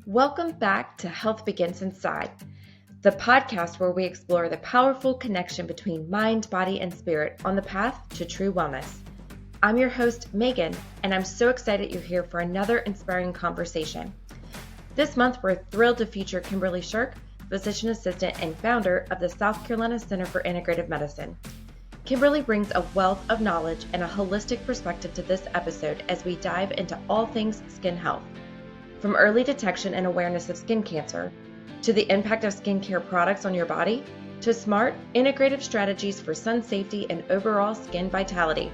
Welcome back to Health Begins Inside, the podcast where we explore the powerful connection between mind, body, and spirit on the path to true wellness. I'm your host, Megan, and I'm so excited you're here for another inspiring conversation. This month, we're thrilled to feature Kimberly Shirk, physician assistant and founder of the South Carolina Center for Integrative Medicine. Kimberly brings a wealth of knowledge and a holistic perspective to this episode as we dive into all things skin health. From early detection and awareness of skin cancer, to the impact of skincare products on your body, to smart, integrative strategies for sun safety and overall skin vitality.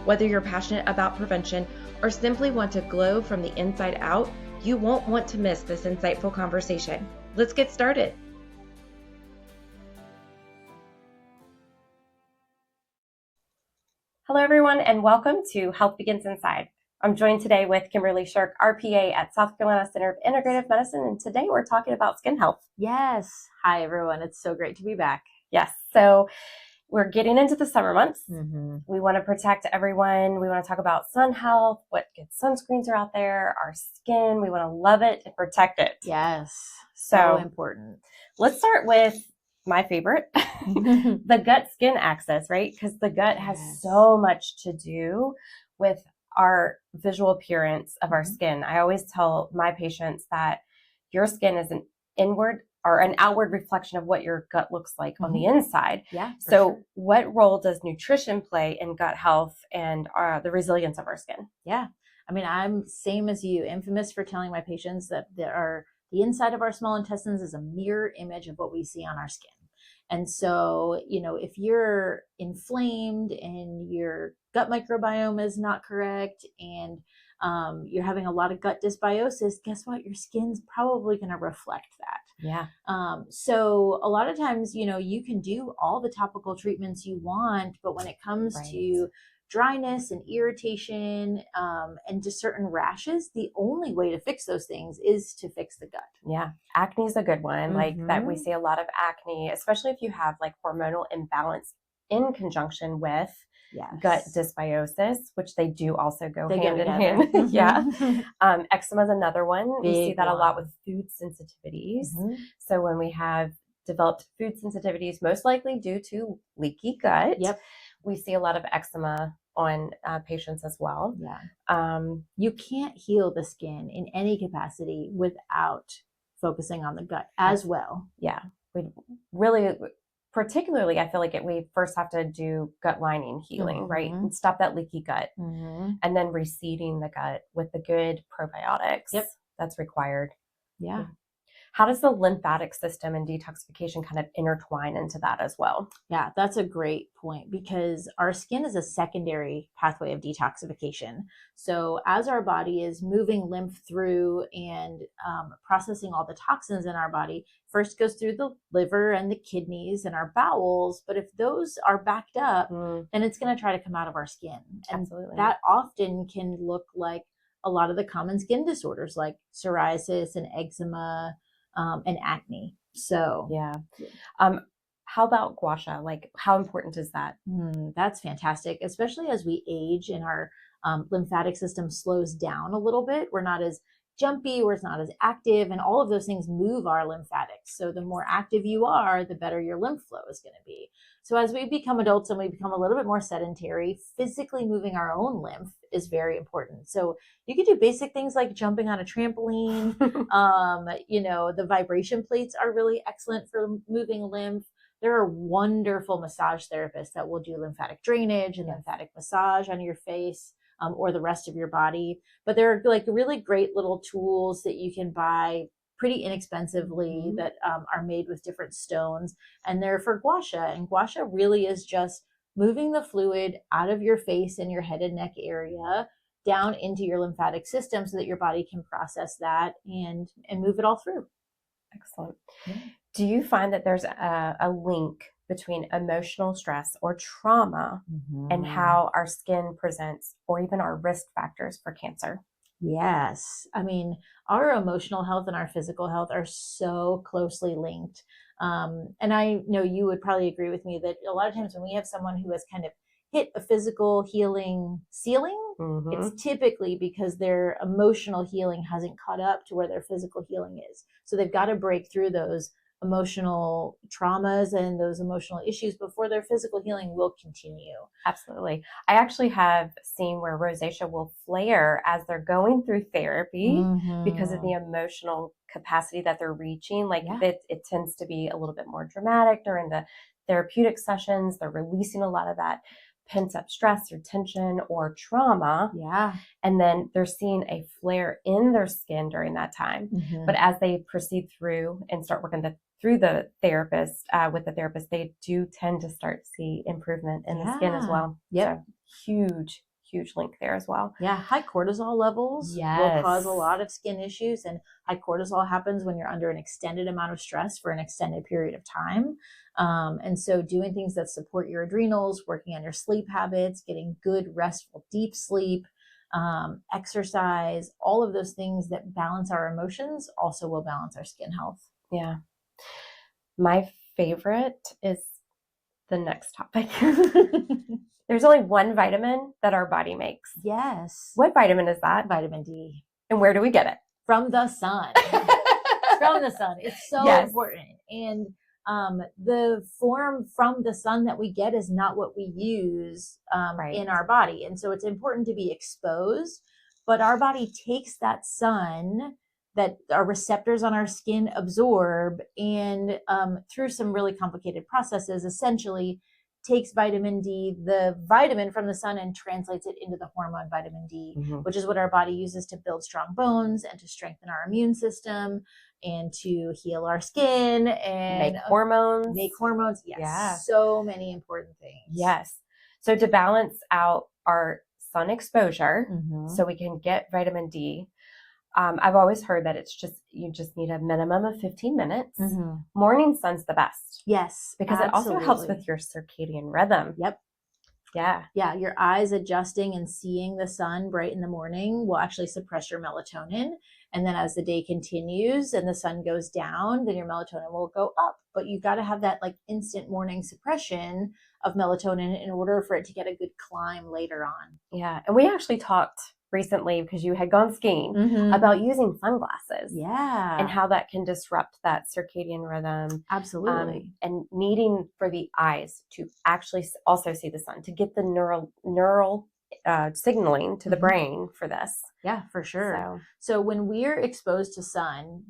Whether you're passionate about prevention or simply want to glow from the inside out, you won't want to miss this insightful conversation. Let's get started. Hello, everyone, and welcome to Health Begins Inside. I'm joined today with Kimberly Shirk, RPA at South Carolina Center of Integrative Medicine, and today we're talking about skin health. Yes. Hi, everyone. It's so great to be back. Yes. So we're getting into the summer months. Mm-hmm. We want to protect everyone. We want to talk about sun health, what good sunscreens are out there, our skin. We want to love it and protect it. Yes. So important. Let's start with my favorite, the gut skin axis, right? Because the gut has so much to do with our visual appearance of our skin. I always tell my patients that your skin is an inward or an outward reflection of what your gut looks like on the inside. Yeah. So what role does nutrition play in gut health and the resilience of our skin? Yeah. I mean, I'm same as you, infamous for telling my patients that the inside of our small intestines is a mirror image of what we see on our skin. And so, if you're inflamed and your gut microbiome is not correct and you're having a lot of gut dysbiosis, guess what? Your skin's probably going to reflect that. Yeah. So a lot of times, you can do all the topical treatments you want, but when it comes to dryness and irritation and just certain rashes, the only way to fix those things is to fix the gut. Yeah. Acne is a good one. Like that we see a lot of acne, especially if you have like hormonal imbalance in conjunction with gut dysbiosis, which they do also go hand in hand. Yeah. Eczema is another one. We see that a lot with food sensitivities. So when we have developed food sensitivities, most likely due to leaky gut, we see a lot of eczema on patients as well. Yeah. You can't heal the skin in any capacity without focusing on the gut as well. Yeah. We really, particularly, I feel like we first have to do gut lining healing, right? And stop that leaky gut. And then reseeding the gut with the good probiotics. That's required. Yeah. How does the lymphatic system and detoxification kind of intertwine into that as well? Yeah, that's a great point because our skin is a secondary pathway of detoxification. So as our body is moving lymph through and processing all the toxins in our body, first goes through the liver and the kidneys and our bowels. But if those are backed up, then it's going to try to come out of our skin. And that often can look like a lot of the common skin disorders like psoriasis and eczema, and acne. So how about gua sha? Like, how important is that? That's fantastic, especially as we age and our lymphatic system slows down a little bit. We're not as jumpy, we're not as active, and all of those things move our lymphatics. So the more active you are, the better your lymph flow is going to be. So as we become adults and we become a little bit more sedentary, physically moving our own lymph is very important. So you can do basic things like jumping on a trampoline. The vibration plates are really excellent for moving lymph. There are wonderful massage therapists that will do lymphatic drainage and lymphatic massage on your face or the rest of your body. But there are like really great little tools that you can buy pretty inexpensively that are made with different stones. And they're for gua sha. And gua sha really is just moving the fluid out of your face and your head and neck area down into your lymphatic system so that your body can process that and move it all through. Excellent. Do you find that there's a link between emotional stress or trauma and how our skin presents or even our risk factors for cancer? Yes. I mean, our emotional health and our physical health are so closely linked. And I know you would probably agree with me that a lot of times when we have someone who has kind of hit a physical healing ceiling, it's typically because their emotional healing hasn't caught up to where their physical healing is. So they've got to break through those emotional traumas and those emotional issues before their physical healing will continue. Absolutely. I actually have seen where rosacea will flare as they're going through therapy because of the emotional capacity that they're reaching. Like it tends to be a little bit more dramatic during the therapeutic sessions. They're releasing a lot of that pent up stress or tension or trauma. Yeah. And then they're seeing a flare in their skin during that time. But as they proceed through and start working through the therapist, with the therapist, they do tend to start to see improvement in the skin as well. Yep. So huge link there as well. Yeah. High cortisol levels will cause a lot of skin issues, and high cortisol happens when you're under an extended amount of stress for an extended period of time. And so doing things that support your adrenals, working on your sleep habits, getting good, restful, deep sleep, exercise, all of those things that balance our emotions also will balance our skin health. Yeah. My favorite is the next topic. There's only one vitamin that our body makes. Yes. What vitamin is that? Vitamin D. And where do we get it? From the sun. From the sun. It's so important. And the form from the sun that we get is not what we use in our body. And so it's important to be exposed, but our body takes that sun that our receptors on our skin absorb and through some really complicated processes, essentially takes vitamin D, the vitamin from the sun, and translates it into the hormone vitamin D, which is what our body uses to build strong bones and to strengthen our immune system and to heal our skin and make hormones. Yes. Yeah. So many important things. Yes. So to balance out our sun exposure so we can get vitamin D, I've always heard that you just need a minimum of 15 minutes. Morning sun's the best. Yes. Because it also helps with your circadian rhythm. Yep. Yeah. Yeah. Your eyes adjusting and seeing the sun bright in the morning will actually suppress your melatonin. And then as the day continues and the sun goes down, then your melatonin will go up. But you've got to have that like instant morning suppression of melatonin in order for it to get a good climb later on. Yeah. And we actually talked recently, because you had gone skiing, about using sunglasses. Yeah. And how that can disrupt that circadian rhythm. Absolutely. And needing for the eyes to actually also see the sun, to get the neural signaling to the brain for this. Yeah, for sure. So when we're exposed to sun,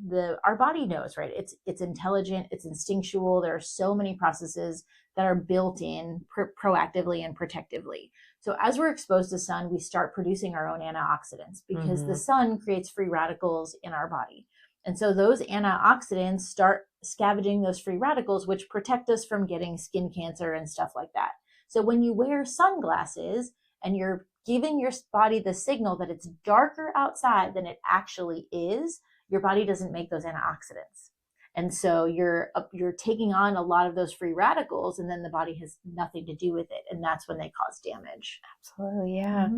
our body knows, right? It's intelligent, it's instinctual. There are so many processes that are built in proactively and protectively. So as we're exposed to sun, we start producing our own antioxidants because the sun creates free radicals in our body. And so those antioxidants start scavenging those free radicals, which protect us from getting skin cancer and stuff like that. So when you wear sunglasses and you're giving your body the signal that it's darker outside than it actually is, your body doesn't make those antioxidants. And so you're taking on a lot of those free radicals, and then the body has nothing to do with it. And that's when they cause damage. Absolutely. Yeah.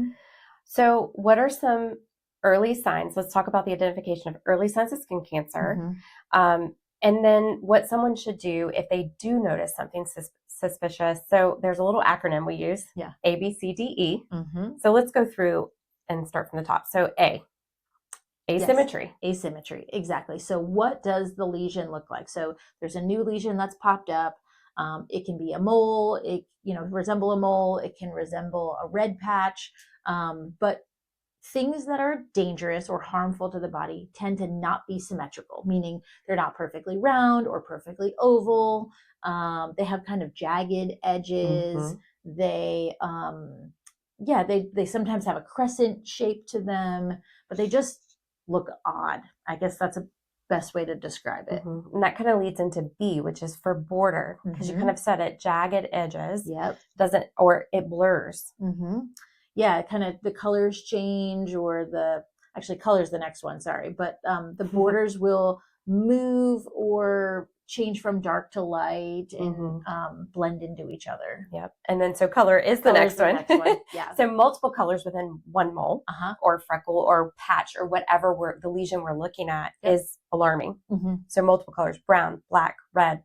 So what are some early signs? Let's talk about the identification of early signs of skin cancer. And then what someone should do if they do notice something suspicious. So there's a little acronym we use. Yeah. A, B, C, D, E. So let's go through and start from the top. So A. Asymmetry. Yes. Asymmetry. Exactly. So what does the lesion look like? So there's a new lesion that's popped up. It can be a mole. It, resemble a mole. It can resemble a red patch. But things that are dangerous or harmful to the body tend to not be symmetrical, meaning they're not perfectly round or perfectly oval. They have kind of jagged edges. They sometimes have a crescent shape to them, but they just look odd. I guess that's a best way to describe it. And that kind of leads into B, which is for border, because you kind of said it, jagged edges. Yep. Or it blurs. Yeah, kind of the colors change, or color's the next one, sorry. But the borders will move or change from dark to light and blend into each other. Yep. And then so color is the next one. Yeah. So multiple colors within one mole or freckle or patch or whatever the lesion we're looking at is alarming. So multiple colors: brown, black, red,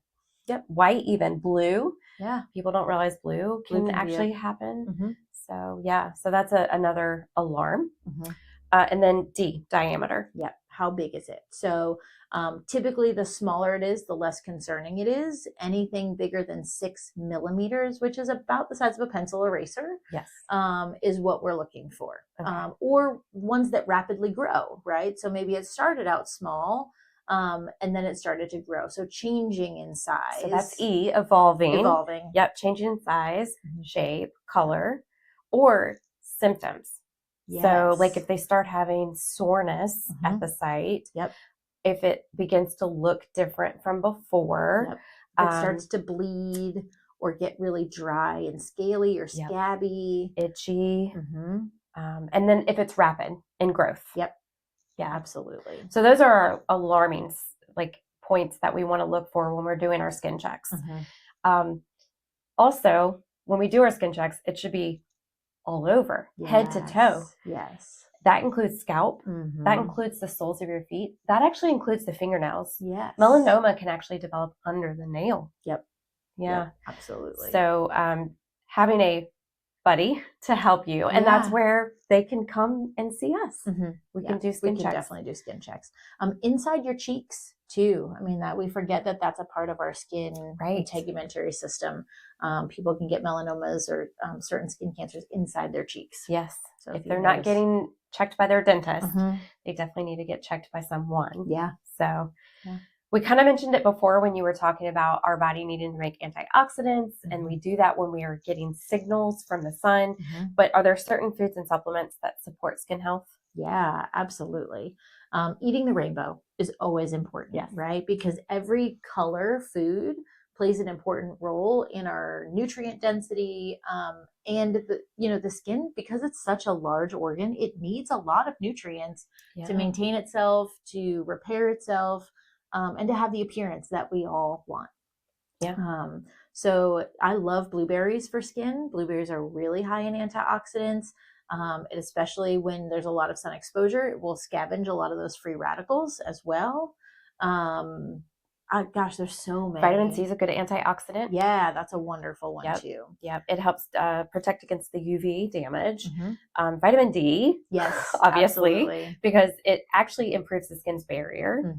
white, even blue. Yeah. People don't realize blue can actually happen. Mm-hmm. So yeah, so that's another alarm. Mm-hmm. And then D, diameter. Yep. How big is it? So typically the smaller it is, the less concerning it is. Anything bigger than 6 millimeters, which is about the size of a pencil eraser, Yes. is what we're looking for. Okay. Or ones that rapidly grow, right? So maybe it started out small and then it started to grow. So changing in size. So that's E, evolving. Evolving. Yep, changing in size, shape, color, or symptoms. Yes. So like if they start having soreness at the site, if it begins to look different from before, if it starts to bleed or get really dry and scaly or scabby, itchy, and then if it's rapid in growth. Yep. Yeah, absolutely. So those are our alarming like points that we want to look for when we're doing our skin checks. Also, when we do our skin checks, it should be all over, head to toe. Yes. That includes scalp. That includes the soles of your feet. That actually includes the fingernails. Yes. Melanoma can actually develop under the nail. Yep. Yeah. Yep, absolutely. So having a buddy to help you, and that's where they can come and see us. We can do skin checks. We can definitely do skin checks. Inside your cheeks too. I mean, that we forget that that's a part of our skin integumentary system. People can get melanomas or certain skin cancers inside their cheeks. Yes. So if they're not getting checked by their dentist, they definitely need to get checked by someone. Yeah. So we kind of mentioned it before when you were talking about our body needing to make antioxidants, and we do that when we are getting signals from the sun. But are there certain foods and supplements that support skin health? Yeah, absolutely. Eating the rainbow is always important, right? Because every color food plays an important role in our nutrient density, and the skin, because it's such a large organ, it needs a lot of nutrients to maintain itself, to repair itself, and to have the appearance that we all want. Yeah. So I love blueberries for skin. Blueberries are really high in antioxidants. Especially when there's a lot of sun exposure, it will scavenge a lot of those free radicals as well. There's so many. Vitamin C is a good antioxidant. Yeah, that's a wonderful one too. Yep, it helps protect against the UV damage. Vitamin D, yes, obviously, absolutely. because it actually improves the skin's barrier.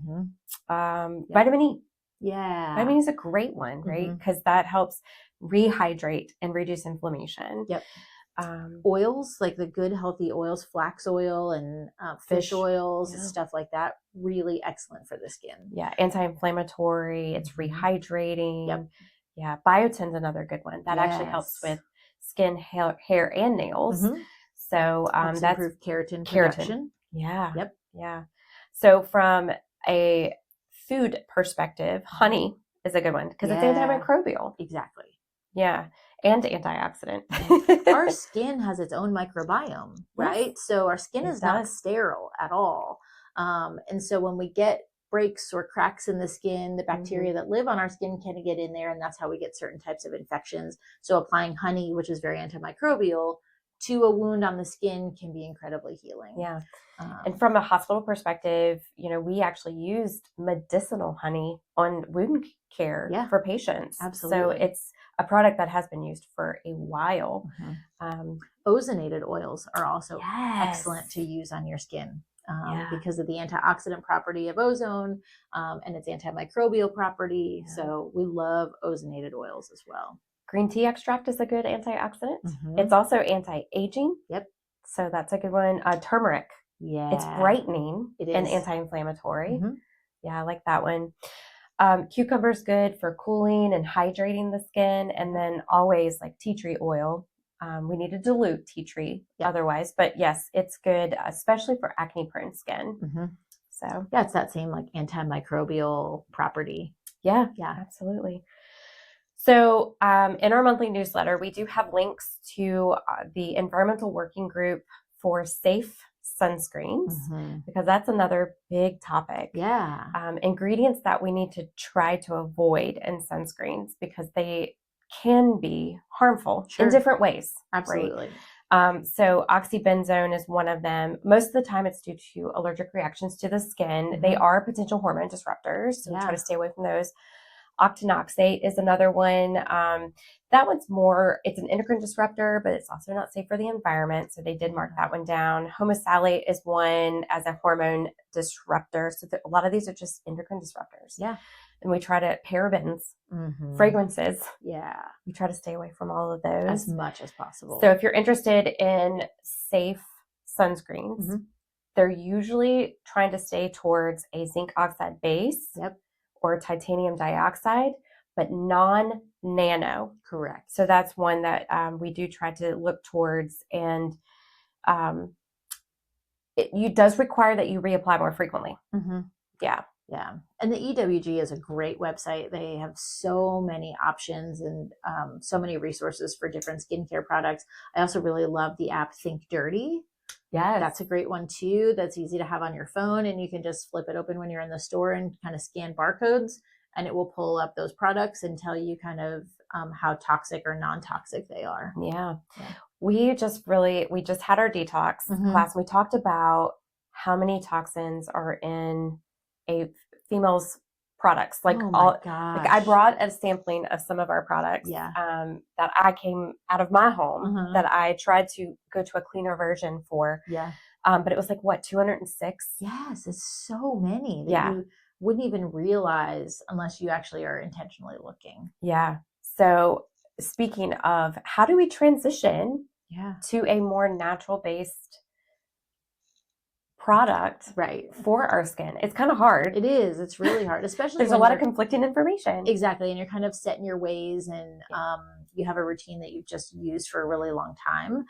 Vitamin E. Yeah. Vitamin E is a great one, right? Because that helps rehydrate and reduce inflammation. Yep. Oils, like the good healthy oils, flax oil and fish oils and stuff like that, really excellent for the skin. Yeah, anti-inflammatory, it's rehydrating. Yep. Yeah, biotin's another good one. That actually helps with skin, hair, and nails. So that's improved keratin production. Yeah. Yep. Yeah. So from a food perspective, honey is a good one because it's antimicrobial. Exactly. Yeah. And antioxidant. Our skin has its own microbiome, right? Yes. So our skin is not sterile at all. And so when we get breaks or cracks in the skin, the bacteria that live on our skin can get in there, and that's how we get certain types of infections. So applying honey, which is very antimicrobial, to a wound on the skin can be incredibly healing. Yeah. And from a hospital perspective, we actually used medicinal honey on wound care for patients. Absolutely. So it's a product that has been used for a while. Ozonated oils are also excellent to use on your skin because of the antioxidant property of ozone and its antimicrobial property. Yeah. So we love ozonated oils as well. Green tea extract is a good antioxidant. It's also anti-aging. Yep. So that's a good one. Turmeric. Yeah. It's brightening and anti-inflammatory. Yeah, I like that one. Cucumber's good for cooling and hydrating the skin. And then always like tea tree oil. We need to dilute tea tree otherwise. But yes, it's good, especially for acne prone skin. So yeah, it's that same like antimicrobial property. Yeah, absolutely. So in our monthly newsletter, we do have links to the Environmental Working Group for safe sunscreens, because that's another big topic. Yeah. Ingredients that we need to try to avoid in sunscreens because they can be harmful in different ways. Absolutely. Right? So oxybenzone is one of them. Most of the time it's due to allergic reactions to the skin. They are potential hormone disruptors, so we try to stay away from those. Octinoxate is another one. That one's more, it's an endocrine disruptor, but it's also not safe for the environment. So they did mark that one down. Homosalate is one as a hormone disruptor. So a lot of these are just endocrine disruptors. Yeah. And we try to, parabens, fragrances. Yeah. We try to stay away from all of those. As much as possible. So if you're interested in safe sunscreens, they're usually trying to stay towards a zinc oxide base or titanium dioxide, but non-nano. Correct. So that's one that we do try to look towards. And it does require that you reapply more frequently. Yeah. Yeah. And the EWG is a great website. They have so many options and so many resources for different skincare products. I also really love the app Think Dirty. Yes. That's a great one too. That's easy to have on your phone, and you can just flip it open when you're in the store and kind of scan barcodes, and it will pull up those products and tell you kind of how toxic or non-toxic they are. Yeah. We just had our detox class. We talked about how many toxins are in a female's products. Like I brought a sampling of some of our products that I came out of my home that I tried to go to a cleaner version for. Yeah. But it was like, what, 206? Yes, it's so many that you wouldn't even realize unless you actually are intentionally looking. Yeah. So speaking of, how do we transition to a more natural based product for our skin? It's kind of hard. It is. It's really hard, especially there's a lot of conflicting information. Exactly. And you're kind of set in your ways, and you have a routine that you've just used for a really long time.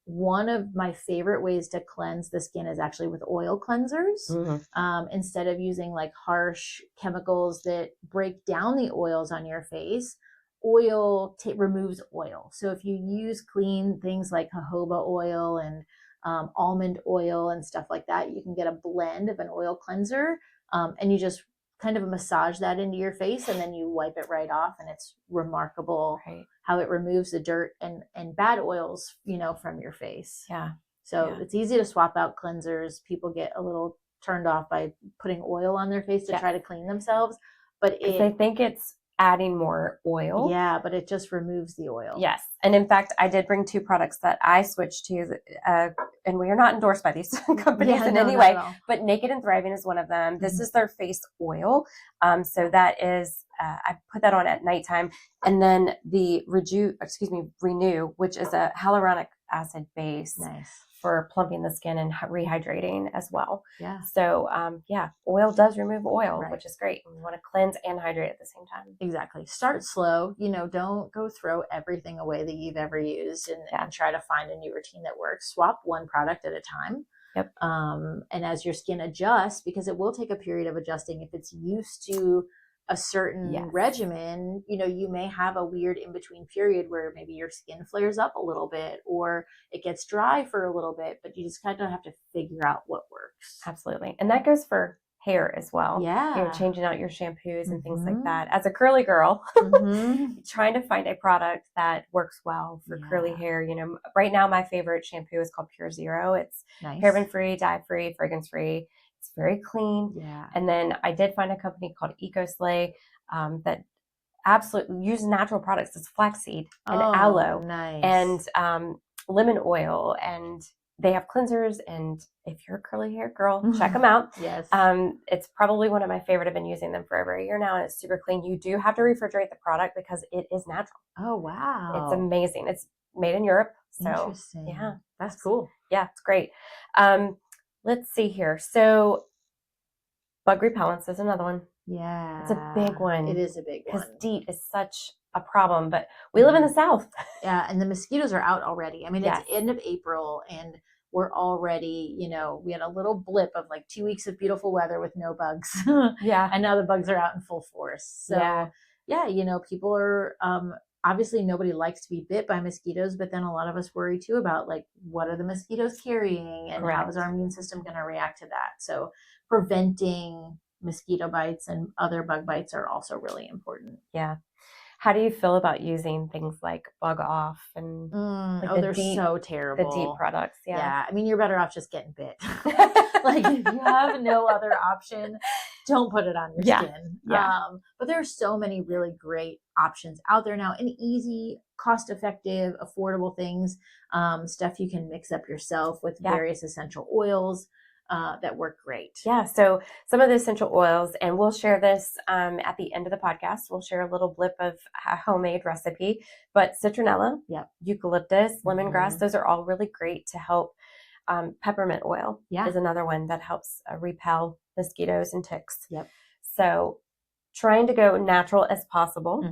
One of my favorite ways to cleanse the skin is actually with oil cleansers. Instead of using like harsh chemicals that break down the oils on your face, oil removes oil. So if you use clean things like jojoba oil and almond oil and stuff like that, you can get a blend of an oil cleanser, and you just kind of massage that into your face, and then you wipe it right off, and it's remarkable how it removes the dirt and bad oils, from your face. So it's easy to swap out cleansers. People get a little turned off by putting oil on their face to try to clean themselves, but they think it's adding more oil. Yeah, but it just removes the oil. Yes. And in fact, I did bring two products that I switched to, and we are not endorsed by these companies in any way, but Naked and Thriving is one of them. This is their face oil. So that is, I put that on at nighttime. And then the Renew, which is a hyaluronic acid base. Nice. For plumping the skin and rehydrating as well. Yeah. So, oil does remove oil, which is great. We want to cleanse and hydrate at the same time. Exactly. Start slow. Don't go throw everything away that you've ever used and try to find a new routine that works. Swap one product at a time. Yep. And as your skin adjusts, because it will take a period of adjusting, if it's used to a certain regimen, you may have a weird in-between period where maybe your skin flares up a little bit or it gets dry for a little bit, but you just kind of have to figure out what works. Absolutely. And that goes for hair as well. Yeah. Changing out your shampoos and things like that. As a curly girl, trying to find a product that works well for curly hair. Right now my favorite shampoo is called Pure Zero. It's paraben-free, dye-free, fragrance-free. It's very clean. Yeah. And then I did find a company called EcoSlay that absolutely uses natural products. It's flaxseed and aloe and lemon oil, and they have cleansers. And if you're a curly hair girl, check them out. Yes. It's probably one of my favorite. I've been using them for over a year now, and it's super clean. You do have to refrigerate the product because it is natural. Oh, wow. It's amazing. It's made in Europe. So interesting. Yeah, that's cool. Yeah, it's great. Let's see here. So bug repellents is another one. Yeah. It's a big one. It is a big one. Because DEET is such a problem, but we live in the South. Yeah, and the mosquitoes are out already. I mean, it's end of April, and we're already, we had a little blip of like 2 weeks of beautiful weather with no bugs. Yeah. And now the bugs are out in full force. So, people are, obviously nobody likes to be bit by mosquitoes, but then a lot of us worry too about like, what are the mosquitoes carrying and how is our immune system going to react to that? So preventing mosquito bites and other bug bites are also really important. Yeah. How do you feel about using things like Bug Off and they're so terrible. The DEET products. Yeah. I mean, you're better off just getting bit. Like if you have no other option, don't put it on your skin. Yeah. But there are so many really great options out there now, and easy, cost-effective, affordable things, stuff you can mix up yourself with various essential oils that work great. Yeah. So some of the essential oils, and we'll share this at the end of the podcast. We'll share a little blip of a homemade recipe, but citronella, eucalyptus, lemongrass, those are all really great to help. Peppermint oil is another one that helps repel mosquitoes and ticks. So trying to go natural as possible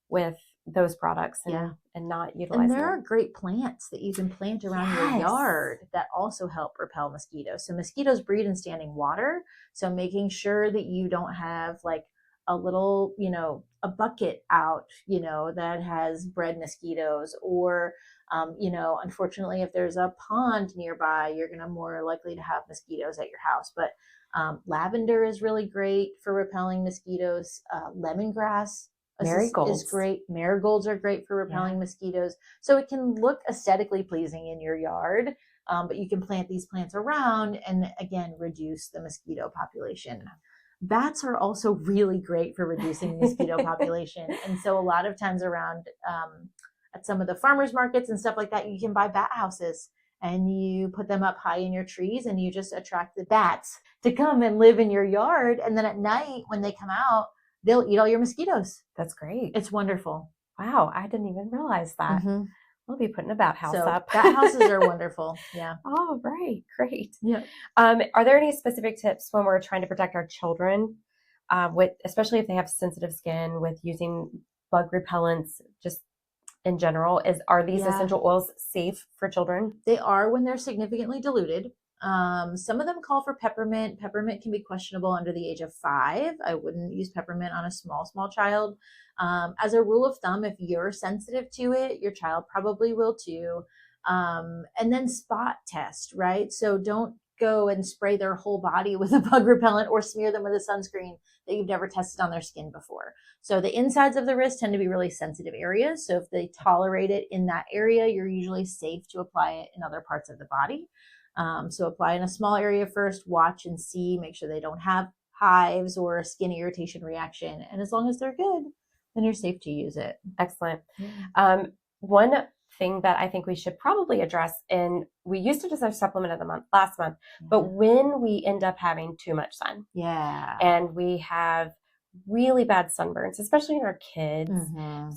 with those products and not utilizing And there are great plants that you can plant around your yard that also help repel mosquitoes. So mosquitoes breed in standing water. So making sure that you don't have like a little, a bucket out, that has bred mosquitoes, or, unfortunately, if there's a pond nearby, you're going to more likely to have mosquitoes at your house. But lavender is really great for repelling mosquitoes. Lemongrass is great. Marigolds are great for repelling mosquitoes. So it can look aesthetically pleasing in your yard, but you can plant these plants around and, again, reduce the mosquito population. Bats are also really great for reducing mosquito population. And so a lot of times around at some of the farmers markets and stuff like that, you can buy bat houses and you put them up high in your trees and you just attract the bats to come and live in your yard. And then at night when they come out, they'll eat all your mosquitoes. That's great. It's wonderful. Wow. I didn't even realize that. We'll be putting a bat house up. Bat houses are wonderful. Yeah. Oh, right. Great. Yeah. Are there any specific tips when we're trying to protect our children, especially if they have sensitive skin, with using bug repellents, just in general? Are these essential oils safe for children? They are when they're significantly diluted. Some of them call for peppermint. Peppermint can be questionable under the age of 5. I wouldn't use peppermint on a small child. As a rule of thumb, if you're sensitive to it, your child probably will too. And then spot test, right? So don't go and spray their whole body with a bug repellent or smear them with a sunscreen that you've never tested on their skin before. So the insides of the wrist tend to be really sensitive areas. So if they tolerate it in that area, you're usually safe to apply it in other parts of the body. So apply in a small area first, watch and see, make sure they don't have hives or a skin irritation reaction. And as long as they're good, then you're safe to use it. Excellent. One thing that I think we should probably address, and we used it as our supplement of the month last month, but when we end up having too much sun and we have really bad sunburns, especially in our kids.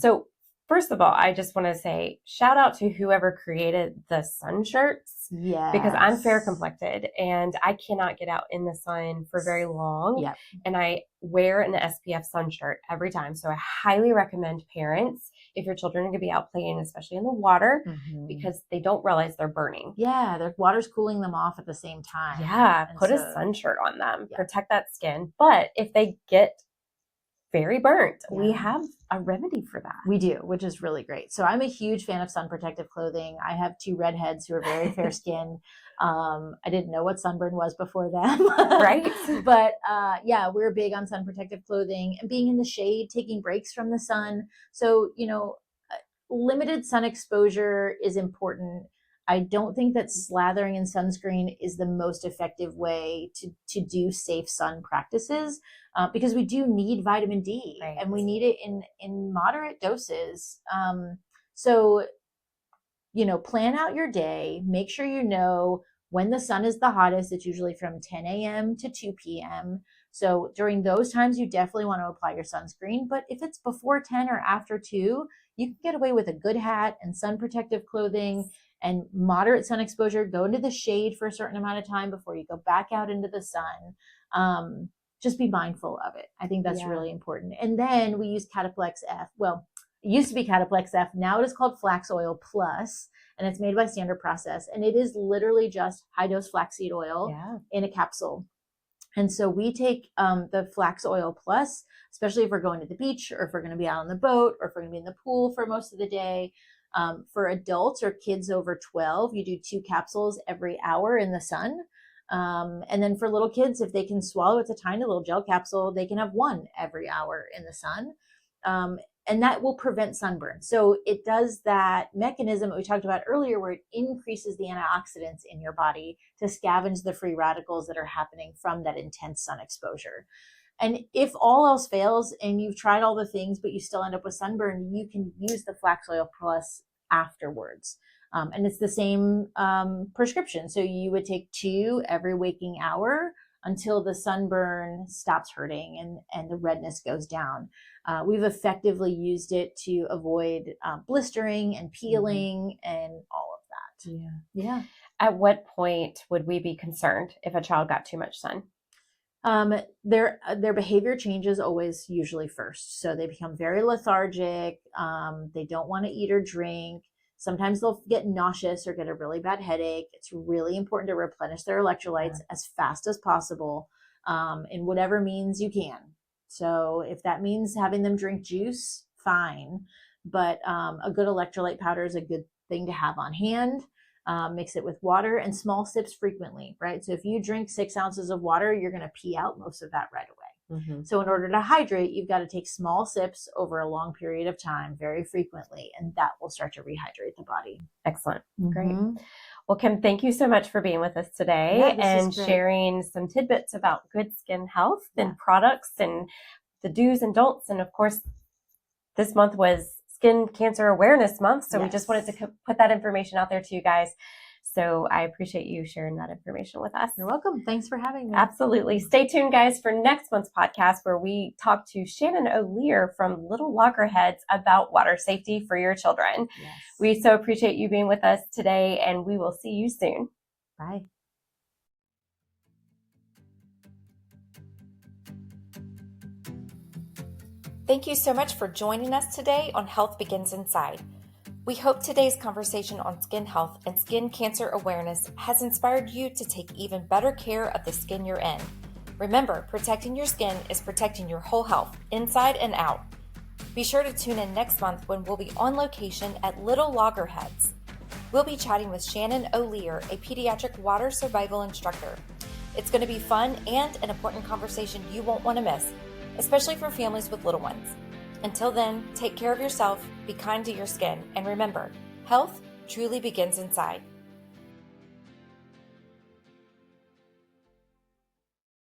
So first of all, I just want to say shout out to whoever created the sun shirts. Because I'm fair complected and I cannot get out in the sun for very long. And I wear an SPF sun shirt every time. So I highly recommend parents, if your children are going to be out playing, especially in the water, because they don't realize they're burning. Their water's cooling them off at the same time. Put a sun shirt on them, protect that skin. But if they get very burnt, we have a remedy for that. We do, which is really great. So I'm a huge fan of sun protective clothing. I have 2 redheads who are very fair skinned. I didn't know what sunburn was before them. Right. But we're big on sun protective clothing and being in the shade, taking breaks from the sun. So, limited sun exposure is important. I don't think that slathering in sunscreen is the most effective way to do safe sun practices, because we do need vitamin D and we need it in moderate doses. So, plan out your day, make sure you know when the sun is the hottest. It's usually from 10 a.m. to 2 p.m. So during those times, you definitely want to apply your sunscreen. But if it's before 10 or after 2, you can get away with a good hat and sun protective clothing and moderate sun exposure. Go into the shade for a certain amount of time before you go back out into the sun. Just be mindful of it. I think that's really important. And then we use Cataplex F. Well, it used to be Cataplex F. Now it is called Flax Oil Plus, and it's made by Standard Process. And it is literally just high-dose flaxseed oil in a capsule. And so we take the Flax Oil Plus, especially if we're going to the beach or if we're going to be out on the boat or if we're going to be in the pool for most of the day. For adults or kids over 12, you do 2 capsules every hour in the sun. And then for little kids, if they can swallow, it's a tiny little gel capsule, they can have 1 every hour in the sun. And that will prevent sunburn. So it does that mechanism that we talked about earlier, where it increases the antioxidants in your body to scavenge the free radicals that are happening from that intense sun exposure. And if all else fails and you've tried all the things, but you still end up with sunburn, you can use the Flax Oil Plus afterwards. And it's the same prescription. So you would take 2 every waking hour until the sunburn stops hurting and the redness goes down. We've effectively used it to avoid blistering and peeling and all of that. Yeah. At what point would we be concerned if a child got too much sun? Their behavior changes always usually first. So they become very lethargic. They don't want to eat or drink. Sometimes they'll get nauseous or get a really bad headache. It's really important to replenish their electrolytes as fast as possible, in whatever means you can. So if that means having them drink juice, fine. But a good electrolyte powder is a good thing to have on hand. Mix it with water and small sips frequently, right? So if you drink 6 ounces of water, you're going to pee out most of that right away. So in order to hydrate, you've got to take small sips over a long period of time, very frequently, and that will start to rehydrate the body. Excellent. Great. Well, Kim, thank you so much for being with us today and sharing some tidbits about good skin health and products and the do's and don'ts. And of course, this month was Skin Cancer Awareness Month, so we just wanted to put that information out there to you guys. So I appreciate you sharing that information with us. You're welcome. Thanks for having me. Absolutely. Stay tuned, guys, for next month's podcast, where we talk to Shannon O'Lear from Little Loggerheads about water safety for your children. We so appreciate you being with us today, and we will see you soon. Bye. Thank you so much for joining us today on Health Begins Inside. We hope today's conversation on skin health and skin cancer awareness has inspired you to take even better care of the skin you're in. Remember, protecting your skin is protecting your whole health, inside and out. Be sure to tune in next month when we'll be on location at Little Loggerheads. We'll be chatting with Shannon O'Lear, a pediatric water survival instructor. It's going to be fun and an important conversation you won't want to miss, especially for families with little ones. Until then, take care of yourself, be kind to your skin, and remember, health truly begins inside.